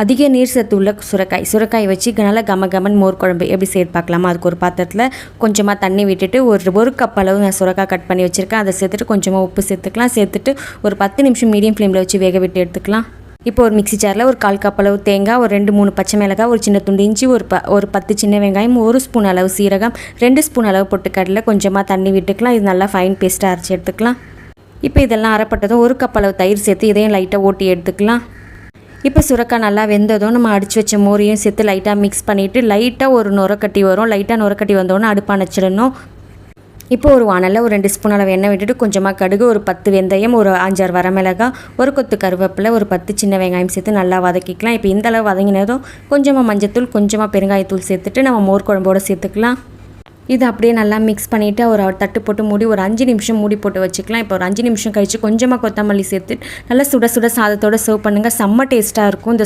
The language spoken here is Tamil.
அதிக நீர் சத்து உள்ள சுரைக்காய் வச்சு நல்லா கமகமன் மோர் குழம்பு எப்படி செய்து பார்க்கலாமா? அதுக்கு ஒரு பாத்திரத்தில் கொஞ்சமாக தண்ணி விட்டுட்டு ஒரு கப் அளவு நான் சுரைக்காய் கட் பண்ணி வச்சுருக்கேன். அதை சேர்த்துட்டு கொஞ்சமாக உப்பு சேர்த்துக்கலாம். சேர்த்துட்டு ஒரு 10 நிமிஷம் மீடியம் ஃப்ளேமில் வச்சு வேக விட்டு எடுத்துக்கலாம். இப்போ ஒரு மிக்ஸி ஜாரில் ஒரு 1/4 கப் அளவு தேங்காய், ஒரு 2-3 பச்சை மிளகாய், ஒரு சின்ன துண்டு இஞ்சி, ஒரு 10 சின்ன வெங்காயம், 1 ஸ்பூன் அளவு சீரகம், 2 ஸ்பூன் அளவு பொட்டுக்கடலை, கொஞ்சமாக தண்ணி விட்டுக்கலாம். இது நல்லா ஃபைன் பேஸ்ட்டாக அரைச்சி எடுத்துக்கலாம். இப்போ இதெல்லாம் அரைப்பட்டதும் 1 கப் அளவு தயிர் சேர்த்து இதையும் லைட்டாக ஓட்டி எடுத்துக்கலாம். இப்போ சுரைக்காய் நல்லா வெந்ததும் நம்ம அடித்து வச்ச மோரையும் சேர்த்து லைட்டாக மிக்ஸ் பண்ணிவிட்டு லைட்டாக ஒரு நுரக்கட்டி வரும். லைட்டாக நுரக்கட்டி வந்தோடனே அடுப்பு அணைச்சிடணும். இப்போ ஒரு வானலில் ஒரு 2 ஸ்பூன் அளவு எண்ணெய் விட்டுட்டு கொஞ்சமாக கடுகு, ஒரு 10 வெந்தயம், ஒரு 5-6 வரமிளகாய், ஒரு கொத்து கருவேப்பிலை, ஒரு 10 சின்ன வெங்காயம் சேர்த்து நல்லா வதக்கிக்கலாம். இப்போ இந்த அளவு வதங்கினதும் கொஞ்சமாக மஞ்சத்தூள், கொஞ்சமாக பெருங்காயத்தூள் சேர்த்துட்டு நம்ம மோர் குழம்போடு சேர்த்துக்கலாம். இது அப்படியே நல்லா மிக்ஸ் பண்ணிவிட்டு ஒரு தட்டு போட்டு மூடி ஒரு 5 நிமிஷம் மூடி போட்டு வச்சுக்கலாம். இப்போ ஒரு 5 நிமிஷம் கழித்து கொஞ்சமாக கொத்தமல்லி சேர்த்து நல்லா சுட சுட சாதத்தோடு சர்வ் பண்ணுங்கள். செம்ம டேஸ்ட்டாக இருக்கும். இந்த